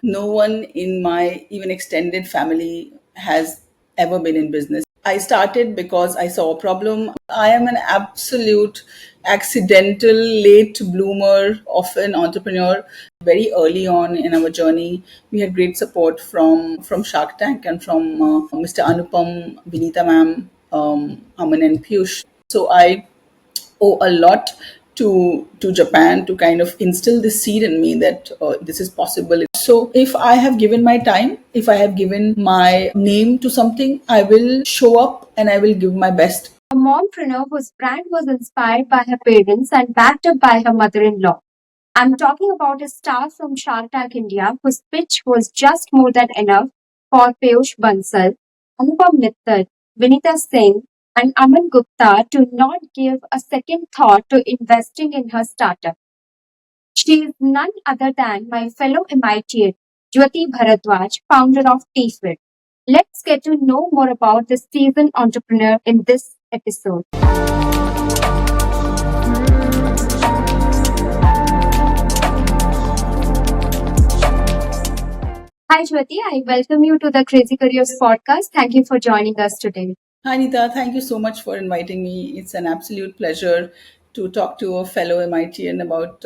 No one in my even extended family has ever been in business. I started because I saw a problem. I am an absolute accidental late bloomer of an entrepreneur. Very early on in our journey, we had great support from Shark Tank and from Mr. Anupam, Vinita ma'am, Aman and Piyush. So I owe a lot to Japan to kind of instill this seed in me that this is possible. So if I have given my time, if I have given my name to something, I will show up and I will give my best. A mompreneur whose brand was inspired by her parents and backed up by her mother-in-law. I'm talking about a star from Shark Tank India whose pitch was just more than enough for Piyush Bansal, Anupam Mittal, Vinita Singh, and Aman Gupta to not give a second thought to investing in her startup. She is none other than my fellow MITian, Jyoti Bharadwaj, founder of TeaFit. Let's get to know more about this seasoned entrepreneur in this episode. Hi, Jyoti. I welcome you to the Crazy Careers podcast. Thank you for joining us today. Hi, Nita. Thank you so much for inviting me. It's an absolute pleasure to talk to a fellow MITian about,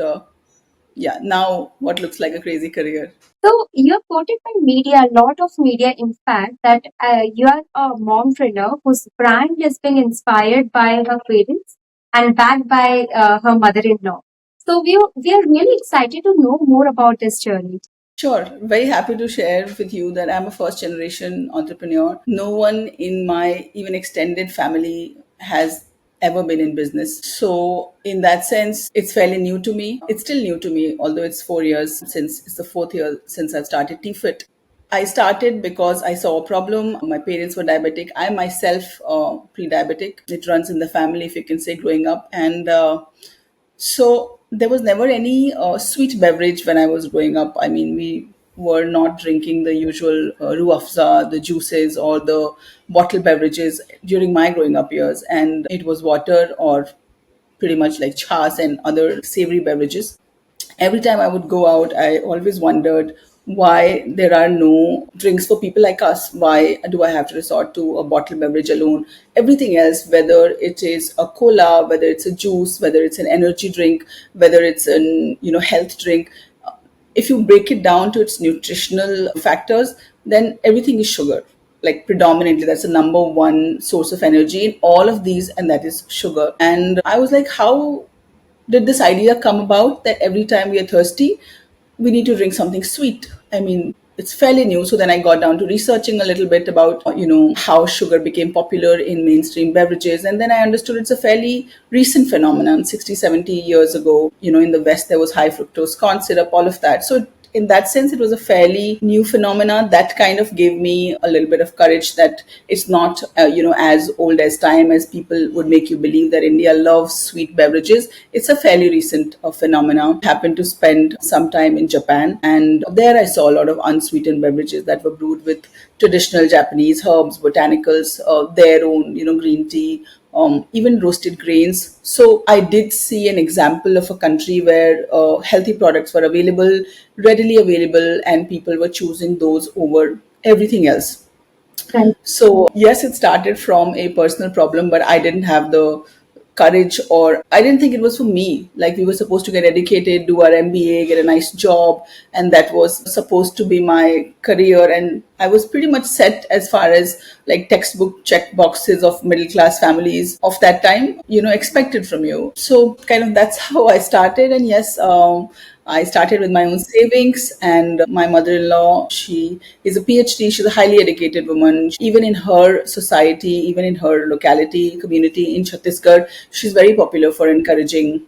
now what looks like a crazy career. So, you're quoted by media, a lot of media, in fact, that you are a mompreneur whose brand is being inspired by her parents and backed by her mother-in-law. So, we are really excited to know more about this journey. Sure. Very happy to share with you that I'm a first generation entrepreneur. No one in my even extended family has ever been in business. So, in that sense, it's fairly new to me. It's still new to me, although it's 4 years since it's the fourth year since I've started TeaFit. I started because I saw a problem. My parents were diabetic. I myself, pre-diabetic. It runs in the family, if you can say, growing up. And so there was never any sweet beverage when I was growing up. I mean, we were not drinking the usual ruah afza, the juices, or the bottled beverages during my growing up years. And it was water or pretty much like chas and other savory beverages. Every time I would go out, I always wondered why there are no drinks for people like us. Why do I have to resort to a bottled beverage alone? Everything else, whether it is a cola, whether it's a juice, whether it's an energy drink, whether it's an health drink, if you break it down to its nutritional factors, then everything is sugar. Like predominantly, that's the number one source of energy in all of these, and that is sugar. And I was like, how did this idea come about that every time we are thirsty, we need to drink something sweet? I mean, it's fairly new. So then I got down to researching a little bit about, how sugar became popular in mainstream beverages. And then I understood it's a fairly recent phenomenon, 60, 70 years ago. In the West, there was high fructose corn syrup, all of that. So in that sense, it was a fairly new phenomena that kind of gave me a little bit of courage that it's not, as old as time as people would make you believe that India loves sweet beverages. It's a fairly recent phenomena. Happened to spend some time in Japan, and there I saw a lot of unsweetened beverages that were brewed with traditional Japanese herbs, botanicals, their own, green tea, even roasted grains. So I did see an example of a country where healthy products were available, readily available, and people were choosing those over everything else. Right. So, yes, it started from a personal problem, but I didn't have the courage, or I didn't think it was for me. Like, we were supposed to get educated, do our MBA, get a nice job, and that was supposed to be my career. And I was pretty much set as far as like textbook check boxes of middle class families of that time, expected from you. So, kind of that's how I started. And yes, I started with my own savings, and my mother in law, she is a PhD. She's a highly educated woman. Even in her society, even in her locality, community in Chhattisgarh, she's very popular for encouraging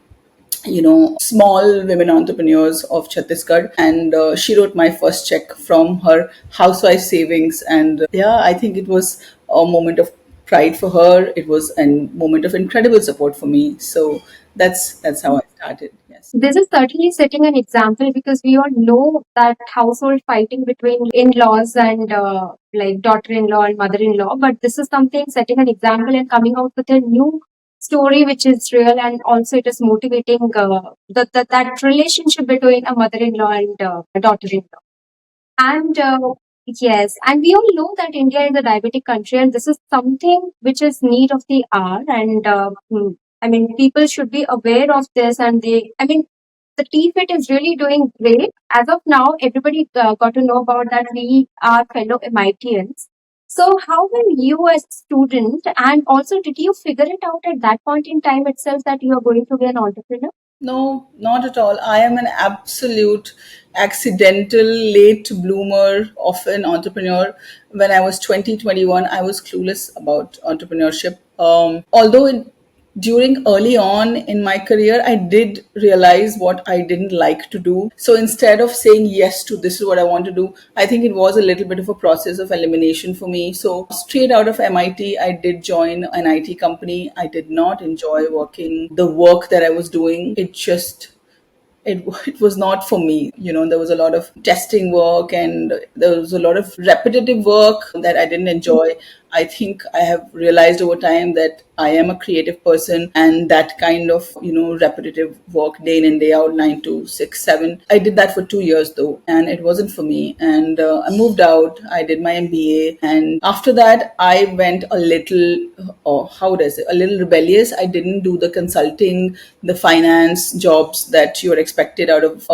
small women entrepreneurs of Chhattisgarh. And she wrote my first check from her housewife savings. And yeah, I think it was a moment of pride for her. It was a moment of incredible support for me. So that's how I started. Yes. This is certainly setting an example because we all know that household fighting between in-laws and like daughter-in-law and mother-in-law, but this is something setting an example and coming out with a new story which is real, and also it is motivating that relationship between a mother-in-law and a daughter-in-law. And yes, and we all know that India is a diabetic country, and this is something which is need of the hour. And I mean, people should be aware of this. And I mean, the TFIT is really doing great. As of now, everybody got to know about that. We are fellow MITians. So, how will you, as a student, and also did you figure it out at that point in time itself that you are going to be an entrepreneur? No, not at all. I am an absolute accidental late bloomer of an entrepreneur. When I was 20, 21, I was clueless about entrepreneurship. During early on in my career, I did realize what I didn't like to do. So instead of saying yes to this is what I want to do, I think it was a little bit of a process of elimination for me. So straight out of MIT, I did join an IT company. I did not enjoy working the work that I was doing. It was not for me. There was a lot of testing work and there was a lot of repetitive work that I didn't enjoy. I think I have realized over time that I am a creative person, and that kind of repetitive work day in and day out, 9 to 6, 7. I did that for 2 years though, and it wasn't for me. And I moved out. I did my MBA, and after that, I went a little, or how would I say, a little rebellious. I didn't do the consulting, the finance jobs that you're expected out of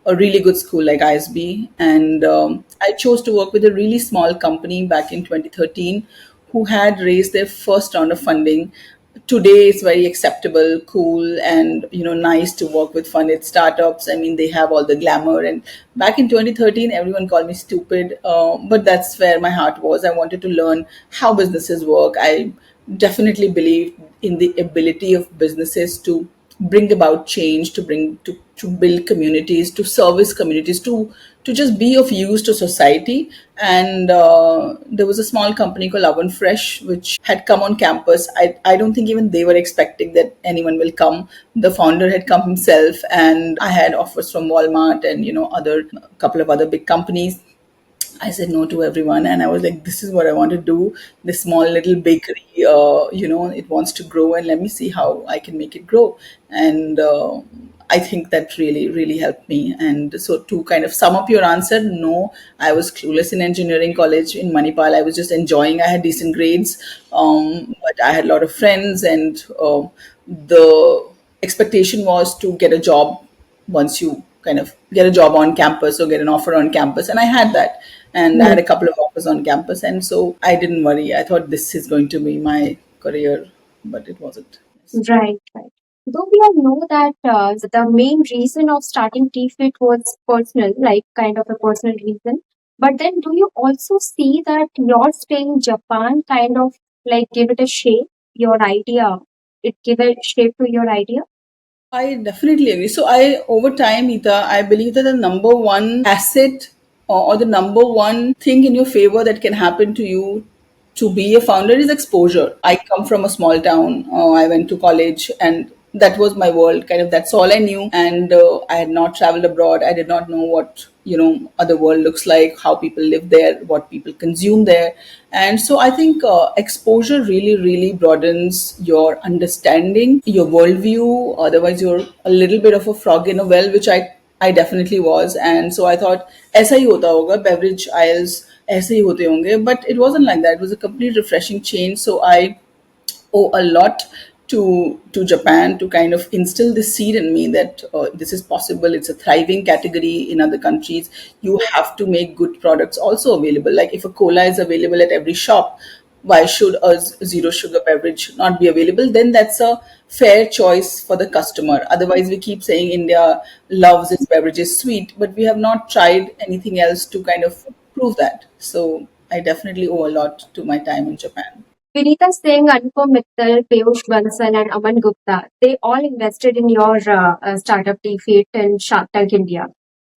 a really good school like ISB. And I chose to work with a really small company back in 2013 who had raised their first round of funding. Today it's very acceptable, cool, and nice to work with funded startups. I mean, they have all the glamour. And back in 2013, everyone called me stupid, but that's where my heart was. I wanted to learn how businesses work. I definitely believe in the ability of businesses to bring about change, to build communities, to service communities, to just be of use to society. And there was a small company called Oven Fresh which had come on campus. I don't think even they were expecting that anyone will come. The founder had come himself, and I had offers from Walmart and other couple of other big companies. I said no to everyone, and I was like, "This is what I want to do. This small little bakery, it wants to grow, and let me see how I can make it grow." And I think that really, really helped me. And so, to kind of sum up your answer, no, I was clueless in engineering college in Manipal. I was just enjoying. I had decent grades, but I had a lot of friends, and the expectation was to get a job once you kind of get a job on campus or get an offer on campus. And I had that, and I had a couple of offers on campus, and so I didn't worry. I thought this is going to be my career, but it wasn't. Right, right. Though we all know that the main reason of starting TFIT was personal, like kind of a personal reason. But then, do you also see that your stay in Japan kind of like give it a shape, your idea? It give a shape to your idea? I definitely agree. So over time, Nita, I believe that the number one asset, or the number one thing in your favor that can happen to you to be a founder is exposure. I come from a small town. I went to college, and that was my world. Kind of that's all I knew. And I had not traveled abroad. I did not know what other world looks like, how people live there, what people consume there. And so I think exposure really, really broadens your understanding, your worldview. Otherwise, you're a little bit of a frog in a well, which I definitely was. And so I thought, ऐसा ही होता होगा, beverage aisles ऐसे ही होते होंगे. But it wasn't like that. It was a complete refreshing change. So I owe a lot to Japan to kind of instill this seed in me that this is possible. It's a thriving category in other countries. You have to make good products also available. Like if a cola is available at every shop, why should a zero sugar beverage not be available? Then that's a fair choice for the customer. Otherwise, we keep saying India loves its beverages sweet, but we have not tried anything else to kind of prove that. So I definitely owe a lot to my time in Japan. Vinita Singh, Anupam Mittal, Piyush Bansal, and Aman Gupta, they all invested in your startup TFIT and Shark Tank India.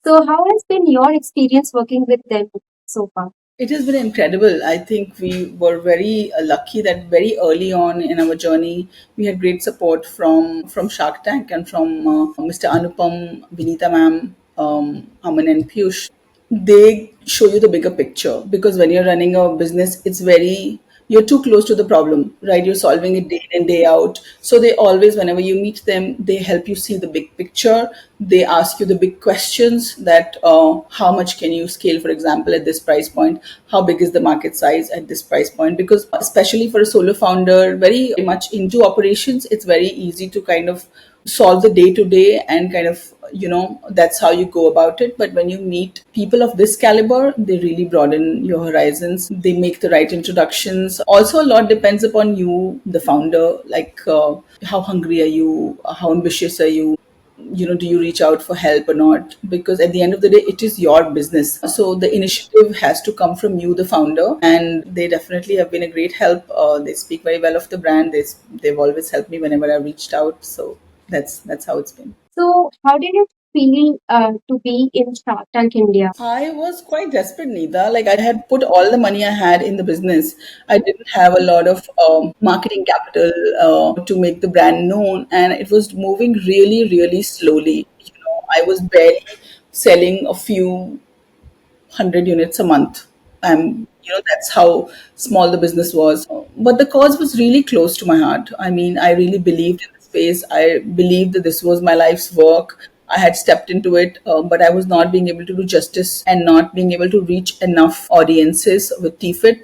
So, how has been your experience working with them so far? It has been incredible. I think we were very lucky that very early on in our journey, we had great support from Shark Tank and from Mr. Anupam, Vinita ma'am, Aman and Piyush. They show you the bigger picture, because when you're running a business, it's very you're too close to the problem, right? You're solving it day in, day out. So they always, whenever you meet them, they help you see the big picture. They ask you the big questions that how much can you scale, for example, at this price point? How big is the market size at this price point? Because especially for a solo founder, very much into operations, it's very easy to kind of solve the day to day and kind of, that's how you go about it. But when you meet people of this caliber, they really broaden your horizons. They make the right introductions. Also, a lot depends upon you, the founder, like how hungry are you, how ambitious are you, do you reach out for help or not? Because at the end of the day, it is your business, so the initiative has to come from you, the founder. And they definitely have been a great help. They speak very well of the brand. They've always helped me whenever I reached out. So that's how it's been. So, how did it feel to be in Shark Tank India? I was quite desperate, Nida. Like, I had put all the money I had in the business. I didn't have a lot of marketing capital to make the brand known, and it was moving really, really slowly. I was barely selling a few 100 units a month. That's how small the business was. But the cause was really close to my heart. I mean, I really believed in the space. I believed that this was my life's work. I had stepped into it, but I was not being able to do justice and not being able to reach enough audiences with TFIT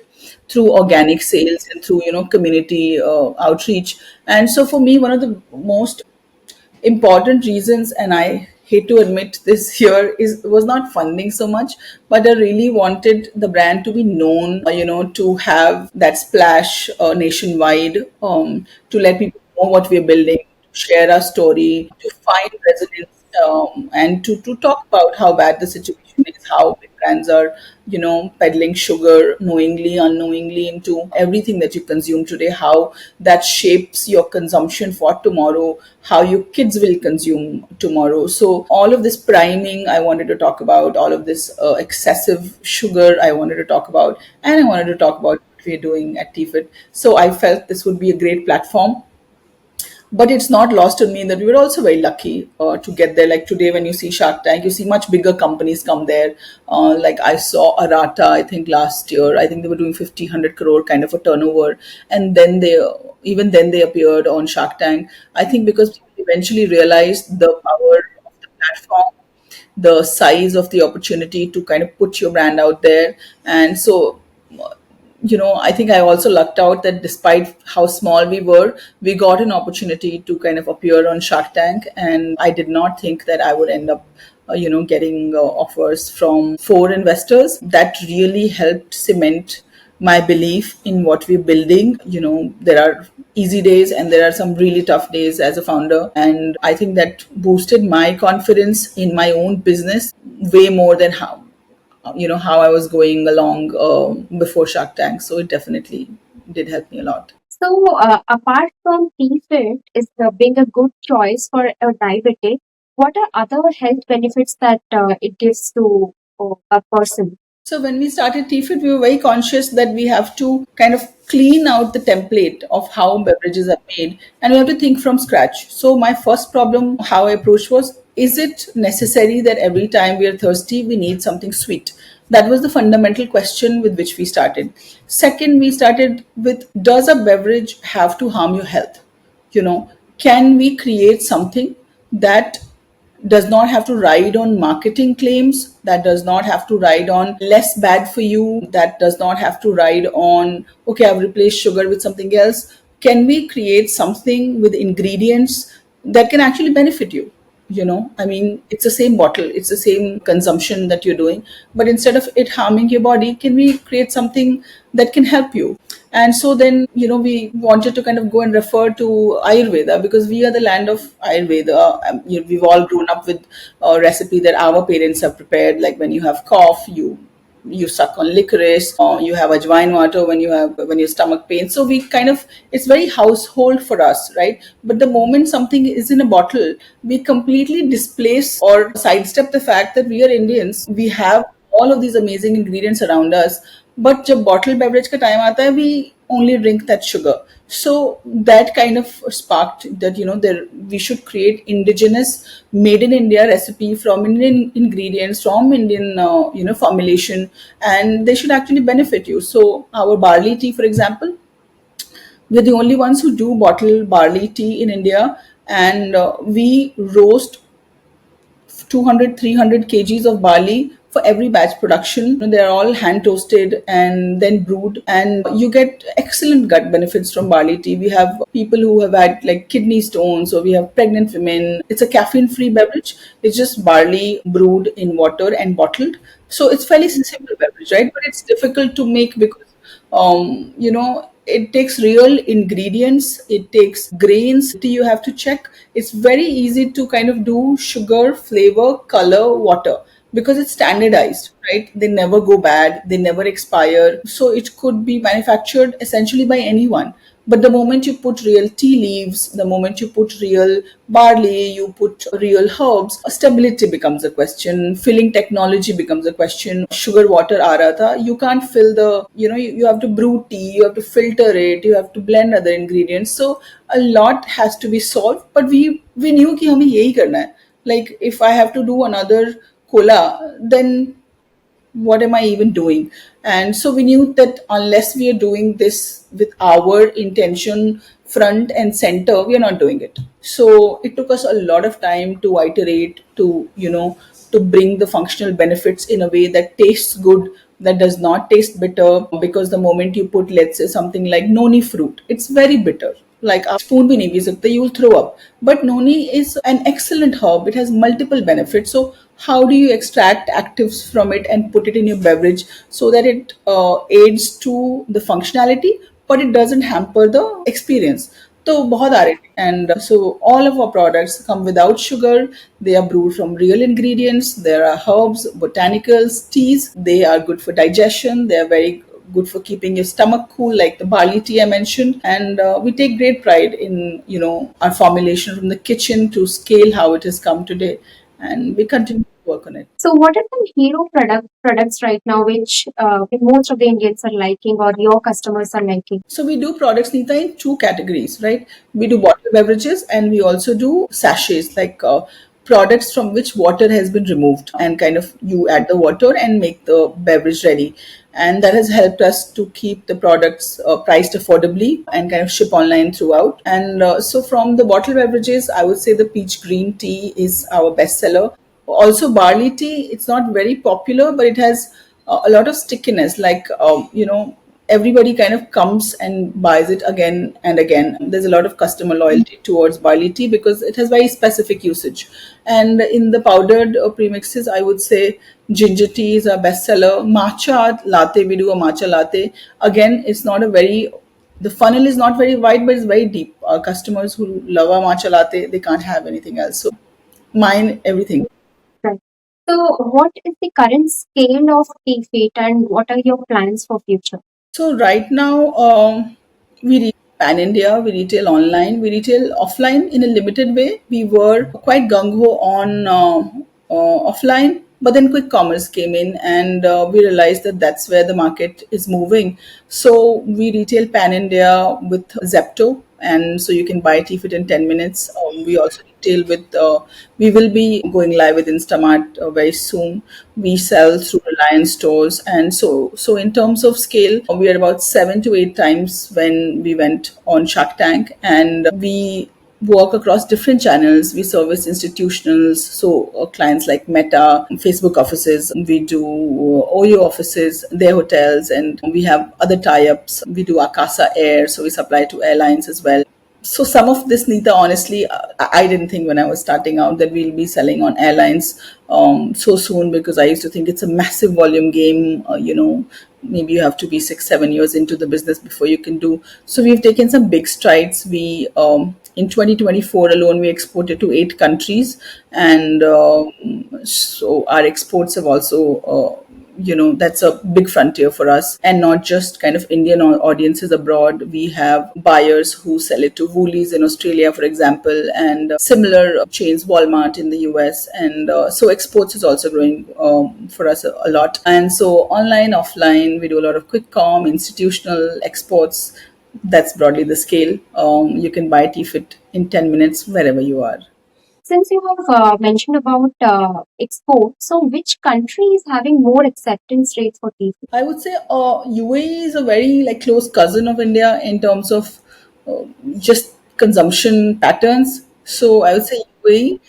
through organic sales and through community outreach. And so for me, one of the most important reasons, and I hate to admit this here, is was not funding so much, but I really wanted the brand to be known, to have that splash nationwide, to let people know what we're building, to share our story, to find resonance, and to talk about how bad the situation is, how big brands are, peddling sugar knowingly, unknowingly into everything that you consume today, how that shapes your consumption for tomorrow, how your kids will consume tomorrow. So, all of this priming I wanted to talk about, all of this excessive sugar I wanted to talk about, and I wanted to talk about what we're doing at TFIT. So, I felt this would be a great platform. But it's not lost on me that we were also very lucky to get there. Like today, when you see Shark Tank, you see much bigger companies come there. Like I saw Arata, I think last year, I think they were doing 50, 100 crore kind of a turnover. And then even then they appeared on Shark Tank. I think because people eventually realized the power of the platform, the size of the opportunity to kind of put your brand out there. And so, I think I also lucked out that despite how small we were, we got an opportunity to kind of appear on Shark Tank. And I did not think that I would end up, getting offers from four investors. That really helped cement my belief in what we're building. There are easy days and there are some really tough days as a founder. And I think that boosted my confidence in my own business way more than how I was going along before Shark Tank. So it definitely did help me a lot. So, apart from TFIT is being a good choice for a diabetic, what are other health benefits that it gives to a person? So when we started TFIT, we were very conscious that we have to kind of clean out the template of how beverages are made, and we have to think from scratch. So my first problem, how I approached was, is it necessary that every time we are thirsty, we need something sweet? That was the fundamental question with which we started. Second, we started with, does a beverage have to harm your health? Can we create something that does not have to ride on marketing claims, that does not have to ride on less bad for you, that does not have to ride on, okay, I've replaced sugar with something else? Can we create something with ingredients that can actually benefit you? I mean, it's the same bottle, it's the same consumption that you're doing, but instead of it harming your body, can we create something that can help you? And so then, we wanted to kind of go and refer to Ayurveda, because we are the land of Ayurveda. We've all grown up with a recipe that our parents have prepared. Like when you have cough, you suck on licorice, or you have ajwain water when your stomach pain. So we kind of, it's very household for us, right? But the moment something is in a bottle, we completely displace or sidestep the fact that we are Indians. We have all of these amazing ingredients around us, but जब bottled beverage का time आता है, we only drink that sugar. So that kind of sparked that, there we should create indigenous, made in India recipe from Indian ingredients, from Indian formulation, and they should actually benefit you. So our barley tea, for example, we're the only ones who do bottle barley tea in India, and we roast 200, 300 kgs of barley for every batch production. They're all hand toasted and then brewed, and you get excellent gut benefits from barley tea. We have people who have had like kidney stones, or we have pregnant women. It's a caffeine free beverage. It's just barley brewed in water and bottled. So it's fairly simple beverage, right? But it's difficult to make because it takes real ingredients, it takes grains you have to check. It's very easy to kind of do sugar, flavor, color, water, because it's standardized, right? They never go bad, they never expire, so it could be manufactured essentially by anyone. But the moment you put real tea leaves, the moment you put real barley, you put real herbs, stability becomes a question, filling technology becomes a question. Sugar water aa raha tha, you can't fill the, you have to brew tea, you have to filter it, you have to blend other ingredients. So a lot has to be solved, but we knew कि हमें यही करना है. Like if I have to do another cola, then what am I even doing? And so we knew that unless we are doing this with our intention front and center, we are not doing it. So it took us a lot of time to iterate, to bring the functional benefits in a way that tastes good, that does not taste bitter. Because the moment you put, let's say, something like noni fruit, it's very bitter. Like a spoon bhi nahi pi sakte, you'll throw up. But noni is an excellent herb. It has multiple benefits. So how do you extract actives from it and put it in your beverage so that it aids to the functionality, but it doesn't hamper the experience? तो बहुत आ रहे थे. And so all of our products come without sugar. They are brewed from real ingredients. There are herbs, botanicals, teas. They are good for digestion. They are very good for keeping your stomach cool, like the barley tea I mentioned. And we take great pride in our formulation from the kitchen to scale how it has come today, and we continue to work on it. So, what are the hero products right now, which most of the Indians are liking, or your customers are liking? So we do products, Nita, in two categories, right? We do bottled beverages, and we also do sachets, like products from which water has been removed, and kind of you add the water and make the beverage ready. And that has helped us to keep the products priced affordably and kind of ship online throughout. And so from the bottled beverages, I would say the peach green tea is our bestseller. Also barley tea, it's not very popular, but it has a lot of stickiness. Like everybody kind of comes and buys it again and again. There's a lot of customer loyalty towards barley tea because it has very specific usage. And in the powdered premixes, I would say ginger tea is our bestseller. Matcha latte, we do a matcha latte. Again, it's not a very, the funnel is not very wide, but it's very deep. Our customers who love our matcha latte, they can't have anything else. So mine, everything. Right. So, what is the current scale of TeaFit, and what are your plans for future? So right now, we retail pan India, we retail online, we retail offline in a limited way. We were quite gung ho on offline, but then quick commerce came in, and we realized that that's where the market is moving. So we retail pan India with Zepto, and so you can buy TeaFit in 10 minutes. We also retail with. We will be going live with Instamart very soon. We sell through Reliance stores, and so in terms of scale, we are about 7 to 8 times when we went on Shark Tank, and we work across different channels. We service institutionals, so clients like Meta, Facebook offices. We do Oyo offices, their hotels, and we have other tie-ups. We do Akasa Air, so we supply to airlines as well. So some of this, Nita, honestly, I didn't think when I was starting out that we'll be selling on airlines so soon, because I used to think it's a massive volume game. Maybe you have to be 6, 7 years into the business before you can do. So we've taken some big strides. We in 2024 alone, we exported to 8 countries, and so our exports have also that's a big frontier for us. And not just kind of Indian audiences abroad. We have buyers who sell it to Woolies in Australia, for example, and similar chains, Walmart in the US. And so exports is also growing for us a lot. And so online, offline, we do a lot of quick com, institutional exports. That's broadly the scale. You can buy TeaFit in 10 minutes wherever you are. Since you have mentioned about export, so which country is having more acceptance rate for tea? I would say UAE is a very like close cousin of India in terms of just consumption patterns. So I would say UAE.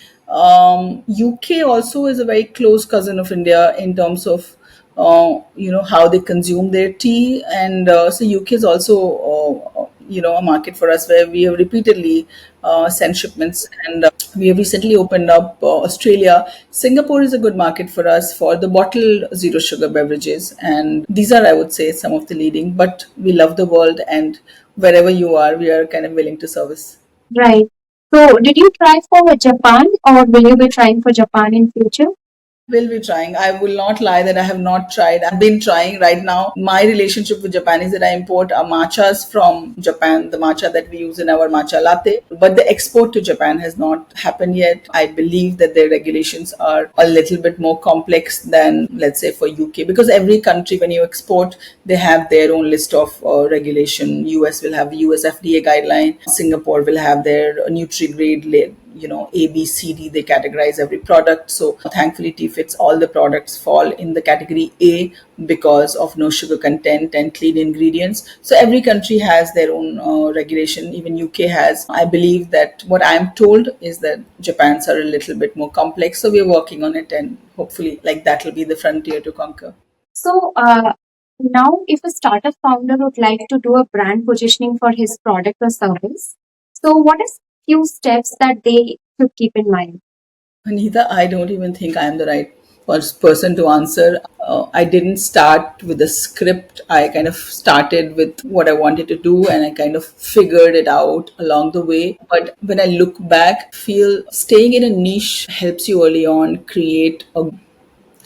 UK also is a very close cousin of India in terms of how they consume their tea, and so UK is also a market for us where we have repeatedly sent shipments, and we have recently opened up Australia. Singapore is a good market for us for the bottled zero sugar beverages, and these are, I would say, some of the leading. But we love the world, and wherever you are, we are kind of willing to service. Right. So, did you try for Japan, or will you be trying for Japan in future? Will be trying. I will not lie that I have not tried. I've been trying right now. My relationship with Japan is that I import our matchas from Japan, the matcha that we use in our matcha latte. But the export to Japan has not happened yet. I believe that their regulations are a little bit more complex than, let's say, for UK, because every country, when you export, they have their own list of regulation. US will have the US FDA guideline. Singapore will have their nutri-grade A, B, C, D, they categorize every product. So thankfully, TeaFit's all the products fall in the category A because of no sugar content and clean ingredients. So every country has their own regulation. Even UK has. I believe that what I'm told is that Japan's are a little bit more complex. So we're working on it, and hopefully, like that will be the frontier to conquer. So, now if a startup founder would like to do a brand positioning for his product or service, so what is few steps that they should keep in mind? Anita, I don't even think I am the right person to answer. I didn't start with a script. I kind of started with what I wanted to do, and I kind of figured it out along the way. But when I look back, I feel staying in a niche helps you early on create a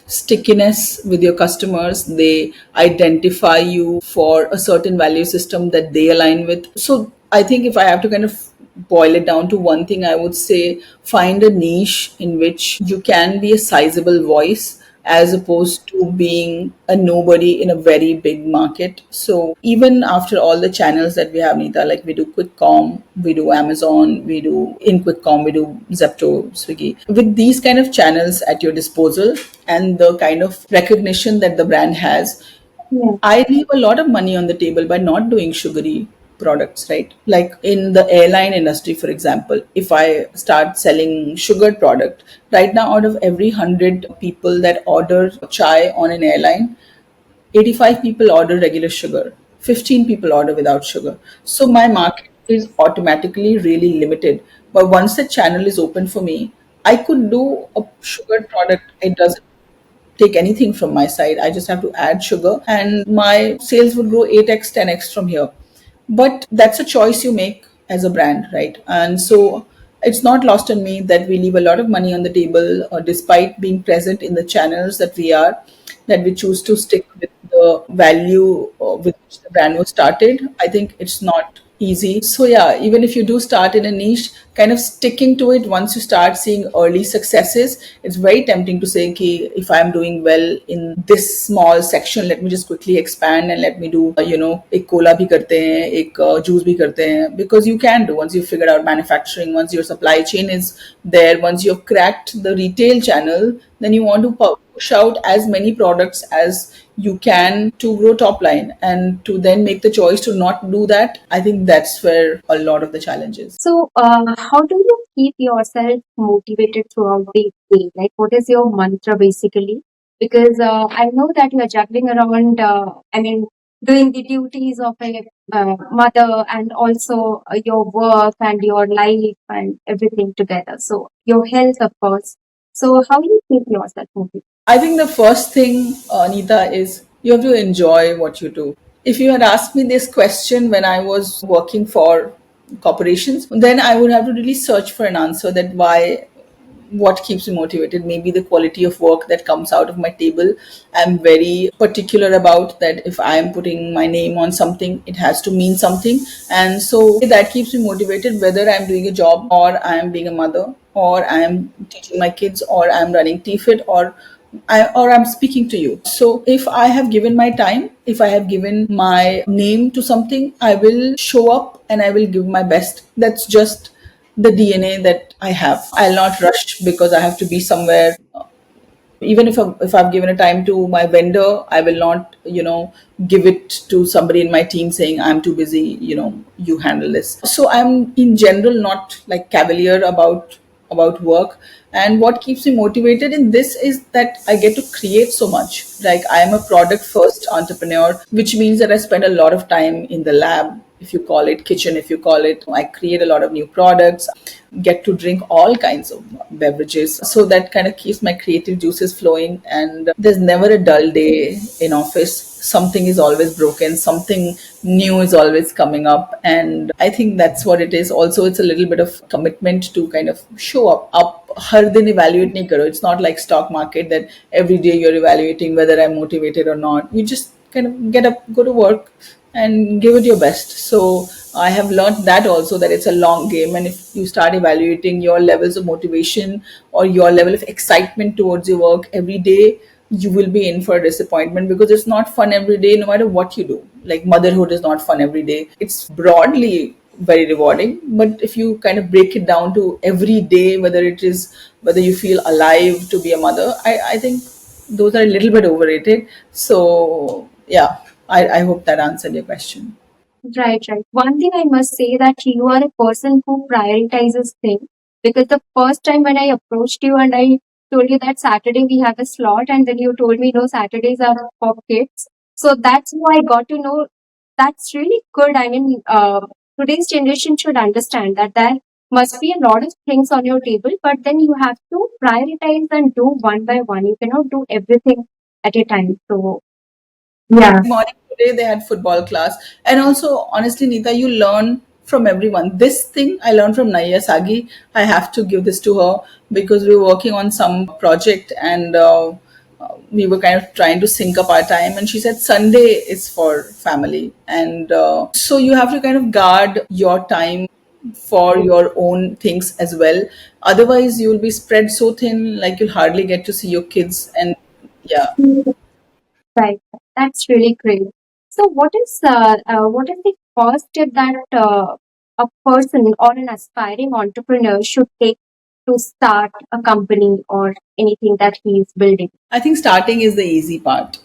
stickiness with your customers. They identify you for a certain value system that they align with. So I think if I have to kind of boil it down to one thing, I would say find a niche in which you can be a sizable voice as opposed to being a nobody in a very big market. So even after all the channels that we have, Nita, like we do QuickCom, we do Amazon, we do in QuickCom, we do Zepto, Swiggy. With these kind of channels at your disposal and the kind of recognition that the brand has, Yeah. I leave a lot of money on the table by not doing sugary products, right? Like in the airline industry, for example, if I start selling sugared product, right now out of every 100 people that order chai on an airline, 85 people order regular sugar, 15 people order without sugar. So my market is automatically really limited. But once the channel is open for me, I could do a sugared product. It doesn't take anything from my side. I just have to add sugar, and my sales would grow 8x, 10x from here. But that's a choice you make as a brand, right? And so it's not lost on me that we leave a lot of money on the table, despite being present in the channels that we are, that we choose to stick with the value with which the brand was started. I think it's not easy. So yeah, even if you do start in a niche, kind of sticking to it once you start seeing early successes, it's very tempting to say, okay, if I'm doing well in this small section, let me just quickly expand and let me do, एक cola भी करते हैं, एक juice भी करते हैं, because you can do once you've figured out manufacturing, once your supply chain is there, once you've cracked the retail channel, then you want to push out as many products as you can to grow top line, and to then make the choice to not do that. I think that's where a lot of the challenge is. So, how do you keep yourself motivated throughout the day? Like, what is your mantra basically? Because I know that you are juggling around, doing the duties of a mother and also your work and your life and everything together. So, your health, of course. So, how do you keep yourself motivated? I think the first thing, Anita, is you have to enjoy what you do. If you had asked me this question when I was working for corporations, then I would have to really search for an answer that why what keeps me motivated. Maybe the quality of work that comes out of my table. I'm very particular about that. If I am putting my name on something, it has to mean something. And so that keeps me motivated, whether I'm doing a job or I am being a mother or I am teaching my kids or I'm running TFIT or I'm speaking to you. So if I have given my time, if I have given my name to something, I will show up and I will give my best. That's just the DNA that I have. I'll not rush because I have to be somewhere. Even if I've given a time to my vendor, I will not, give it to somebody in my team saying I'm too busy, you handle this. So I'm in general not like cavalier about work. And what keeps me motivated in this is that I get to create so much. Like, I am a product first entrepreneur, which means that I spend a lot of time in the lab, if you call it kitchen, if you call it. I create a lot of new products, get to drink all kinds of beverages. So that kind of keeps my creative juices flowing. And there's never a dull day in office. Something is always broken, something new is always coming up. And I think that's what it is. Also, it's a little bit of commitment to kind of show up. हर दिन evaluate नहीं करो. It's not like stock market that every day you're evaluating whether I'm motivated or not. You just kind of get up, go to work, and give it your best. So I have learned that also, that it's a long game. And if you start evaluating your levels of motivation or your level of excitement towards your work every day, you will be in for a disappointment, because it's not fun every day, no matter what you do. Like, motherhood is not fun every day. It's broadly very rewarding, but if you kind of break it down to every day, whether you feel alive to be a mother, I think those are a little bit overrated. So yeah, I hope that answered your question. Right, right. One thing I must say that you are a person who prioritizes things, because the first time when I approached you and I told you that Saturday we have a slot, and then you told me no, Saturdays are for kids. So that's how I got to know that's really good. I mean, today's generation should understand that there must be a lot of things on your table, but then you have to prioritize and do one by one. You cannot do everything at a time. So, yeah. Morning today they had football class. And also, honestly, Nita, you learn from everyone. This thing I learned from Naya Sagi. I have to give this to her, because we were working on some project, and we were kind of trying to sync up our time, and she said Sunday is for family. And so you have to kind of guard your time for your own things as well. Otherwise you will be spread so thin, like you'll hardly get to see your kids. And yeah. Right. That's really great. So, what is the first step that a person or an aspiring entrepreneur should take to start a company or anything that he is building? I think starting is the easy part.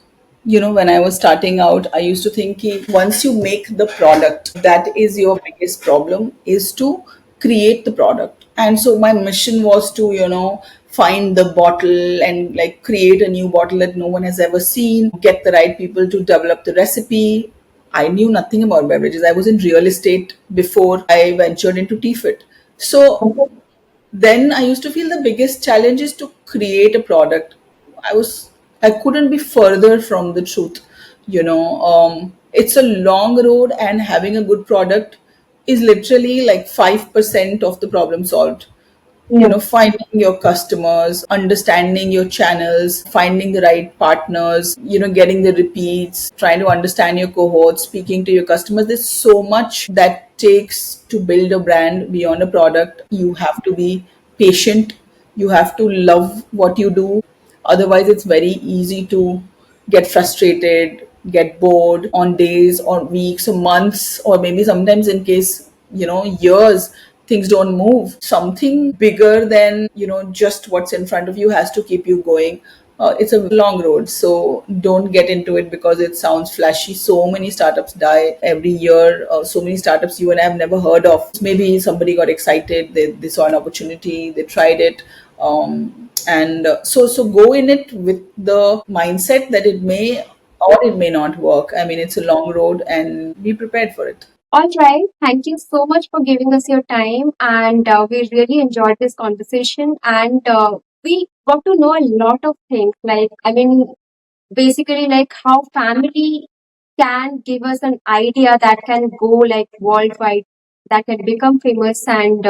When I was starting out, I used to think कि once you make the product, that is your biggest problem, is to create the product. And so my mission was to, find the bottle and like create a new bottle that no one has ever seen, get the right people to develop the recipe. I knew nothing about beverages. I was in real estate before I ventured into TeaFit. So then I used to feel the biggest challenge is to create a product. I couldn't be further from the truth. It's a long road, and having a good product is literally like 5% of the problem solved. Yeah. Finding your customers, understanding your channels, finding the right partners, getting the repeats, trying to understand your cohorts, speaking to your customers. There's so much that takes to build a brand beyond a product. You have to be patient, you have to love what you do. Otherwise it's very easy to get frustrated, get bored on days or weeks or months, or maybe sometimes, in case, years, things don't move. Something bigger than, just what's in front of you has to keep you going. It's a long road, so don't get into it because it sounds flashy. So many startups die every year. So many startups you and I have never heard of. Maybe somebody got excited, they saw an opportunity, they tried it. And so go in it with the mindset that it may or it may not work. I mean, it's a long road, and be prepared for it. All right. Thank you so much for giving us your time. And we really enjoyed this conversation. And we got to know a lot of things. Like, I mean, basically, like how family can give us an idea that can go like worldwide, that can become famous. And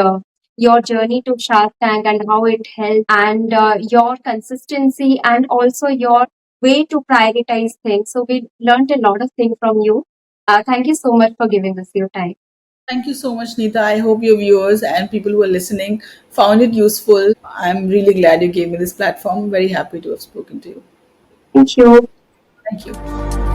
your journey to Shark Tank and how it helped, and your consistency and also your way to prioritize things. So we learned a lot of things from you. Thank you so much for giving us your time. Thank you so much, Nita. I hope your viewers and people who are listening found it useful. I'm really glad you gave me this platform. Very happy to have spoken to you. Thank you. Thank you.